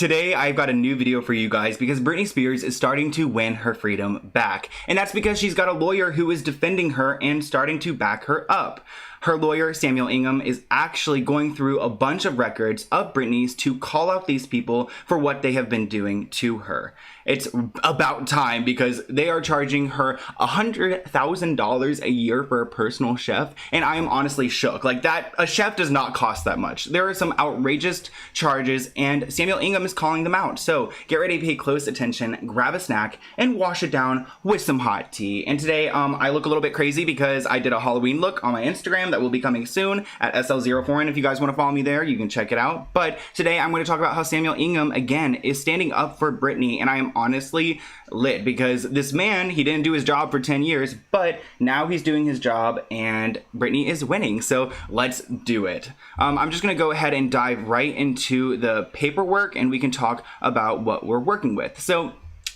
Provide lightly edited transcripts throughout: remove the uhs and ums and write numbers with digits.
Today, I've got a new video for you guys because Britney Spears is starting to win her freedom back. And that's because she's got a lawyer who is defending her and starting to back her up. Her lawyer, Samuel Ingham, is actually going through a bunch of records of Britney's to call out these people for what they have been doing to her. It's about time because they are charging her $100,000 a year for a personal chef, and I am honestly shook. Like that, a chef does not cost that much. There are some outrageous charges, and Samuel Ingham is calling them out. So get ready to pay close attention, grab a snack, and wash it down with some hot tea. And today, I look a little bit crazy because I did a Halloween look on my Instagram that will be coming soon at SL04, and if you guys want to follow me there, you can check it out. But today, I'm going to talk about how Samuel Ingham, again, is standing up for Britney, and I am honestly lit because this man, he didn't do his job for 10 years, but now he's doing his job and Britney is winning. So let's do it. I'm just going to go ahead and dive right into the paperwork and we can talk about what we're working with. So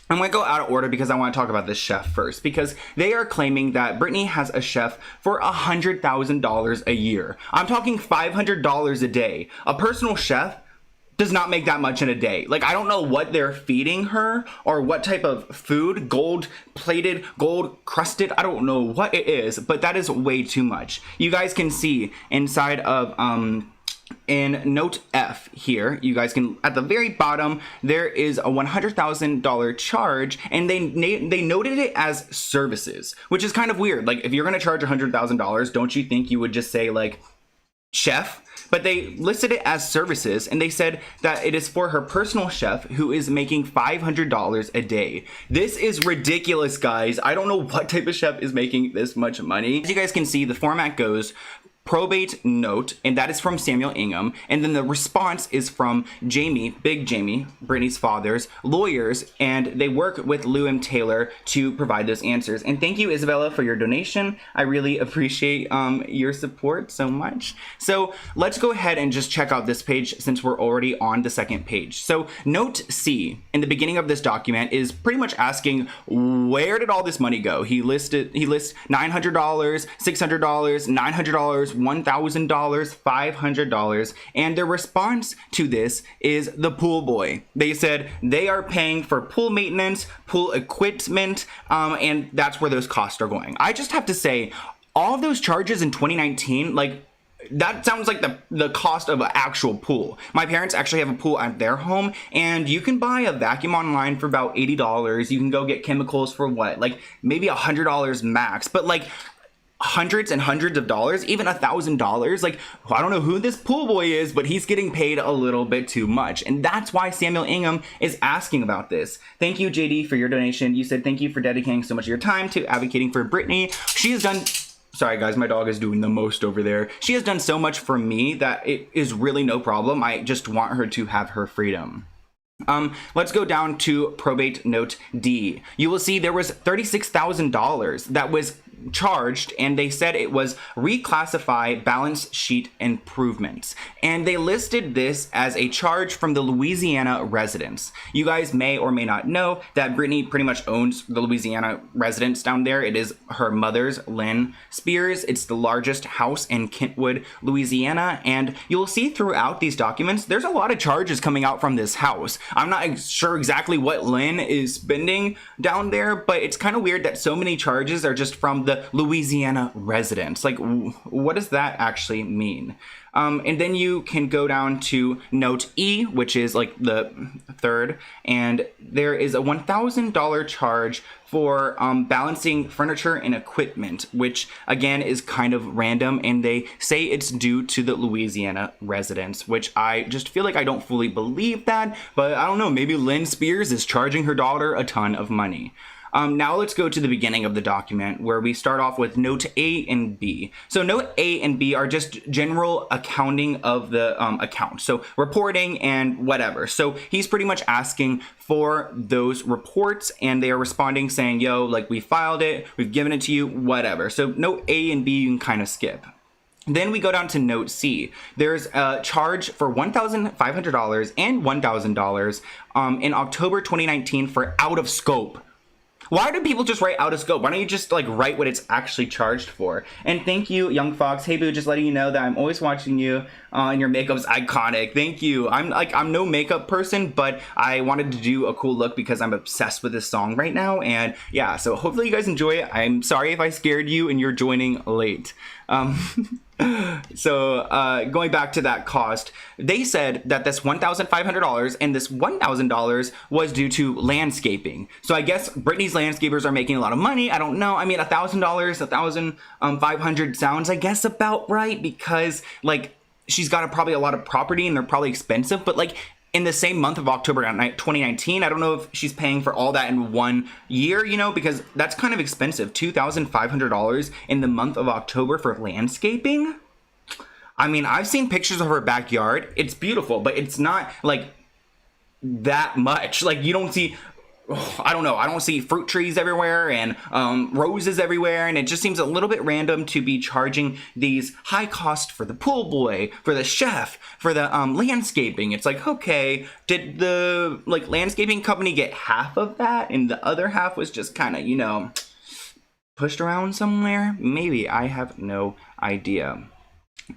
I'm going to go out of order because I want to talk about this chef first, because they are claiming that Britney has a chef for $100,000 a year. I'm talking $500 a day. A personal chef does not make that much in a day. Like, I don't know what they're feeding her or what type of food, gold plated, gold crusted, I don't know what it is, but that is way too much. You guys can see inside of, in note F here, you guys can, at the very bottom, there is a $100,000 charge, and they noted it as services, which is kind of weird. Like, if you're gonna charge $100,000, don't you think you would just say, like, chef? But they listed it as services, and they said that it is for her personal chef who is making $500 a day. This is ridiculous, guys. I don't know what type of chef is making this much money. As you guys can see, the format goes probate note, and that is from Samuel Ingham, and then the response is from Jamie, Big Jamie, Britney's father's lawyers, and they work with Lou M. Taylor to provide those answers. And thank you, Isabella, for your donation. I really appreciate your support so much. So let's go ahead and just check out this page since we're already on the second page. So note C in the beginning of this document is pretty much asking, where did all this money go? He lists $900, $600, $900, $1,000, $500, and their response to this is the pool boy. They said they are paying for pool maintenance, pool equipment, and that's where those costs are going. I just have to say, all of those charges in 2019, like, that sounds like the cost of an actual pool. My parents actually have a pool at their home, and you can buy a vacuum online for about $80. You can go get chemicals for what, like maybe $100 max, but like hundreds and hundreds of dollars, even $1,000. Like, I don't know who this pool boy is, but he's getting paid a little bit too much. And that's why Samuel Ingham is asking about this. Thank you, JD, for your donation. You said thank you for dedicating so much of your time to advocating for Britney. She has done... Sorry guys, my dog is doing the most over there. She has done so much for me that it is really no problem. I just want her to have her freedom. Let's go down to probate note D. You will see there was $36,000 that was charged, and they said it was reclassify balance sheet improvements, and they listed this as a charge from the Louisiana residence. You guys may or may not know that Britney pretty much owns the Louisiana residence down there. It is her mother's, Lynn Spears. It's the largest house in Kentwood, Louisiana, and you'll see throughout these documents there's a lot of charges coming out from this house. I'm not sure exactly what Lynn is spending down there, but it's kind of weird that so many charges are just from the Louisiana residence. Like, what does that actually mean? And then you can go down to note E, which is like the third, and there is a $1,000 charge for balancing furniture and equipment, which again is kind of random, and they say it's due to the Louisiana residence, which I just feel like I don't fully believe that, but I don't know, maybe Lynn Spears is charging her daughter a ton of money. Now let's go to the beginning of the document where we start off with note A and B. So note A and B are just general accounting of the account. So reporting and whatever. So he's pretty much asking for those reports, and they are responding saying, yo, like, we filed it, we've given it to you, whatever. So note A and B you can kind of skip. Then we go down to note C. There's a charge for $1,500 and $1,000 in October 2019 for out of scope. Why do people just write out of scope? Why don't you just like write what it's actually charged for? And thank you, Young Fox. Hey boo, just letting you know that I'm always watching you, and your makeup's iconic. Thank you. I'm no makeup person, but I wanted to do a cool look because I'm obsessed with this song right now. And yeah, so hopefully you guys enjoy it. I'm sorry if I scared you and you're joining late. Going back to that cost, they said that this $1,500 and this $1,000 was due to landscaping. So I guess Britney's landscapers are making a lot of money. I don't know. I mean, $1,000, $1,500 sounds, I guess, about right, because like she's got probably a lot of property and they're probably expensive, but like in the same month of October 2019, I don't know if she's paying for all that in 1 year, you know, because that's kind of expensive. $2,500 in the month of October for landscaping. I mean, I've seen pictures of her backyard. It's beautiful, but it's not like that much. Like you don't see, I don't know, I don't see fruit trees everywhere and roses everywhere, and it just seems a little bit random to be charging these high cost for the pool boy, for the chef, for the landscaping. It's like, okay, did the like landscaping company get half of that and the other half was just kind of, you know, pushed around somewhere? Maybe, I have no idea.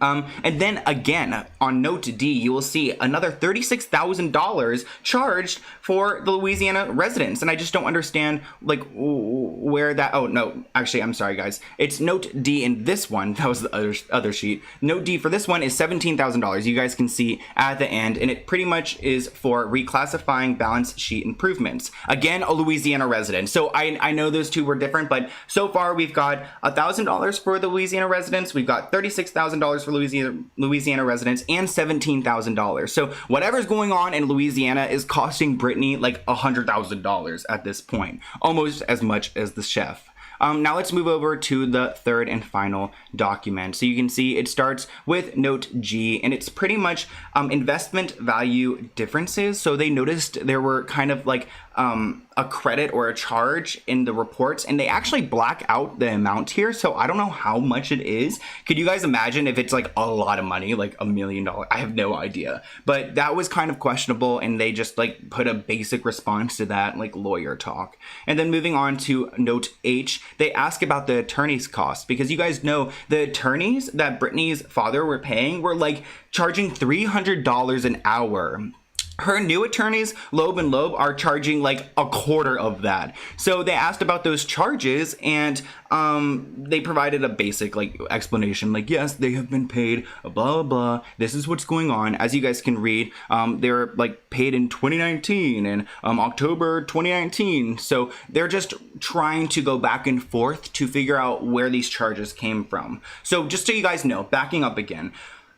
And then again, on note D, you will see another $36,000 charged for the Louisiana residents. And I just don't understand, like, where that, oh, no, actually, I'm sorry, guys. It's note D in this one. That was the other sheet. Note D for this one is $17,000. You guys can see at the end, and it pretty much is for reclassifying balance sheet improvements. Again, a Louisiana resident. So I know those two were different, but so far we've got $1,000 for the Louisiana residents. We've got $36,000 for Louisiana residents and $17,000. So whatever's going on in Louisiana is costing Britney like $100,000 at this point, almost as much as the chef. Now let's move over to the third and final document. So you can see it starts with note G, and it's pretty much investment value differences. So they noticed there were kind of like a credit or a charge in the reports, and they actually black out the amount here. So I don't know how much it is. Could you guys imagine if it's like a lot of money, like $1 million? I have no idea, but that was kind of questionable, and they just like put a basic response to that, like lawyer talk. And then moving on to note H, they ask about the attorney's costs, because you guys know the attorneys that Britney's father were paying were like charging $300 an hour. Her new attorneys, Loeb and Loeb, are charging like a quarter of that. So they asked about those charges, and they provided a basic like explanation, like, yes, they have been paid, blah, blah, blah. This is what's going on. As you guys can read, they were like paid in 2019 and October 2019. So they're just trying to go back and forth to figure out where these charges came from. So just so you guys know, backing up again,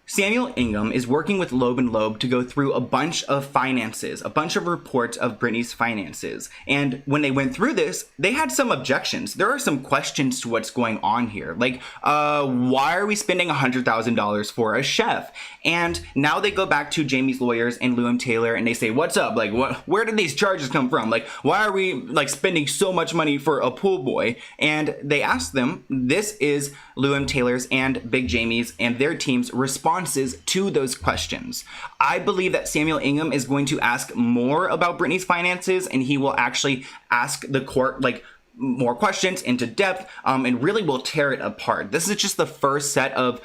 Samuel Ingham is working with Loeb and Loeb to go through a bunch of finances, a bunch of reports of Britney's finances. And when they went through this, they had some objections. There are some questions to what's going on here. Like, why are we spending $100,000 for a chef? And now they go back to Jamie's lawyers and Lewin Taylor, and they say, what's up? Like, where did these charges come from? Like, why are we like spending so much money for a pool boy? And they asked them, this is Lewin Taylor's and Big Jamie's and their team's responses to those questions. I believe that Samuel Ingham is going to ask more about Britney's finances, and he will actually ask the court like more questions into depth, and really will tear it apart. This is just the first set of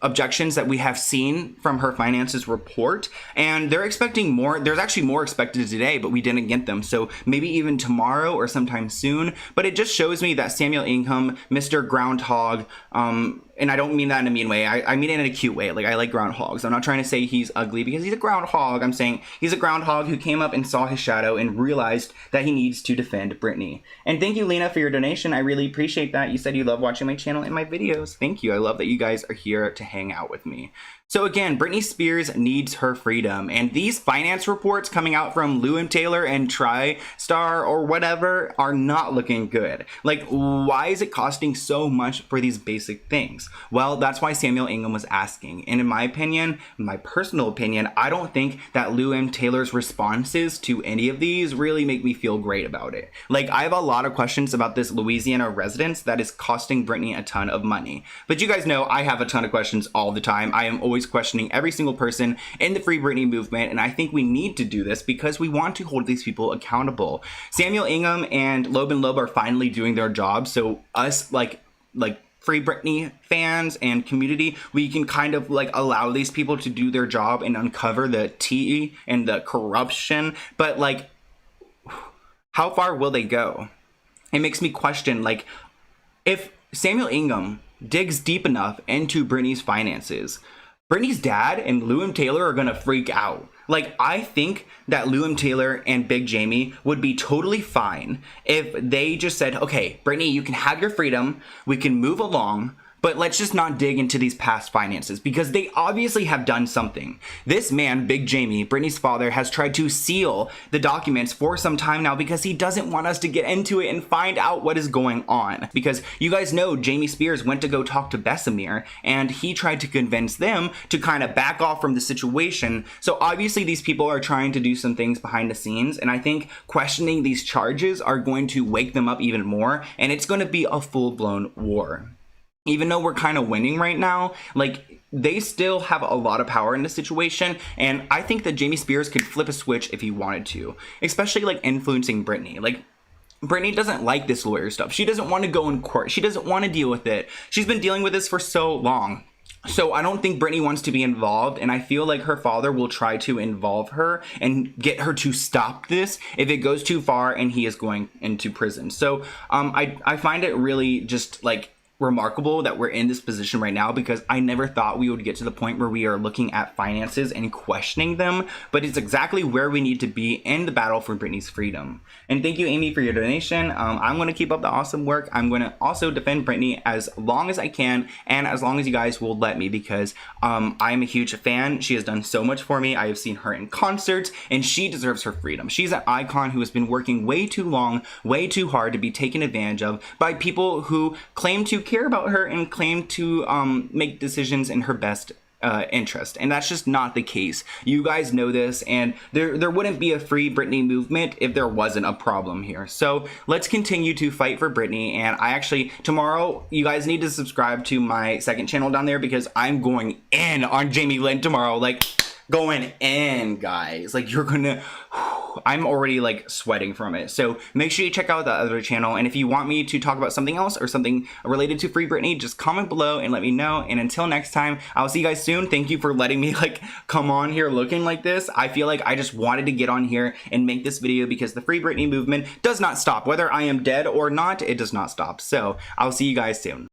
objections that we have seen from her finances report, and they're expecting more. There's actually more expected today, but we didn't get them, so maybe even tomorrow or sometime soon. But it just shows me that Samuel Ingham, Mr. Groundhog, and I don't mean that in a mean way, I mean it in a cute way. Like, I like groundhogs. I'm not trying to say he's ugly because he's a groundhog. I'm saying he's a groundhog who came up and saw his shadow and realized that he needs to defend Britney. And thank you, Lena, for your donation. I really appreciate that. You said you love watching my channel and my videos. Thank you. I love that you guys are here to hang out with me. So again, Britney Spears needs her freedom, and these finance reports coming out from Lewin Taylor and TriStar or whatever are not looking good. Like, why is it costing so much for these basic things? Well, that's why Samuel Ingham was asking. And in my opinion, my personal opinion, I don't think that Lou M. Taylor's responses to any of these really make me feel great about it. Like, I have a lot of questions about this Louisiana residence that is costing Britney a ton of money. But you guys know I have a ton of questions all the time. I am always questioning every single person in the Free Britney movement, and I think we need to do this because we want to hold these people accountable. Samuel Ingham and Loeb are finally doing their job, so us like Free Britney fans and community, we can kind of like allow these people to do their job and uncover the tea and the corruption. But like, how far will they go? It makes me question, like, if Samuel Ingham digs deep enough into Britney's finances, Britney's dad and Lou M. Taylor are gonna freak out. Like, I think that Lou M. Taylor and Big Jamie would be totally fine if they just said, okay, Britney, you can have your freedom, we can move along, but let's just not dig into these past finances, because they obviously have done something. This man, Big Jamie, Britney's father, has tried to seal the documents for some time now because he doesn't want us to get into it and find out what is going on. Because you guys know Jamie Spears went to go talk to Bessemer, and he tried to convince them to kind of back off from the situation. So obviously these people are trying to do some things behind the scenes, and I think questioning these charges are going to wake them up even more, and it's going to be a full-blown war. Even though we're kind of winning right now, like, they still have a lot of power in this situation, and I think that Jamie Spears could flip a switch if he wanted to, especially like influencing Britney. Like, Britney doesn't like this lawyer stuff. She doesn't want to go in court. She doesn't want to deal with it. She's been dealing with this for so long. So I don't think Britney wants to be involved, and I feel like her father will try to involve her and get her to stop this if it goes too far and he is going into prison. So I find it really just like remarkable that we're in this position right now, because I never thought we would get to the point where we are looking at finances and questioning them, but it's exactly where we need to be in the battle for Britney's freedom. And thank you, Amy, for your donation. I'm going to keep up the awesome work. I'm going to also defend Britney as long as I can, and as long as you guys will let me, because I'm a huge fan. She has done so much for me. I have seen her in concerts, and she deserves her freedom. She's an icon who has been working way too long, way too hard to be taken advantage of by people who claim to care about her and claim to make decisions in her best interest, and that's just not the case. You guys know this, and there wouldn't be a Free Britney movement if there wasn't a problem here. So let's continue to fight for Britney. And I actually, tomorrow, you guys need to subscribe to my second channel down there, because I'm going in on Jamie Lynn tomorrow, like going in, guys. Like, you're gonna, I'm already like sweating from it. So make sure you check out the other channel, and if you want me to talk about something else or something related to Free Britney, just comment below and let me know. And until next time, I'll see you guys soon. Thank you for letting me like come on here looking like this. I feel like I just wanted to get on here and make this video because the Free Britney movement does not stop. Whether I am dead or not, it does not stop. So I'll see you guys soon.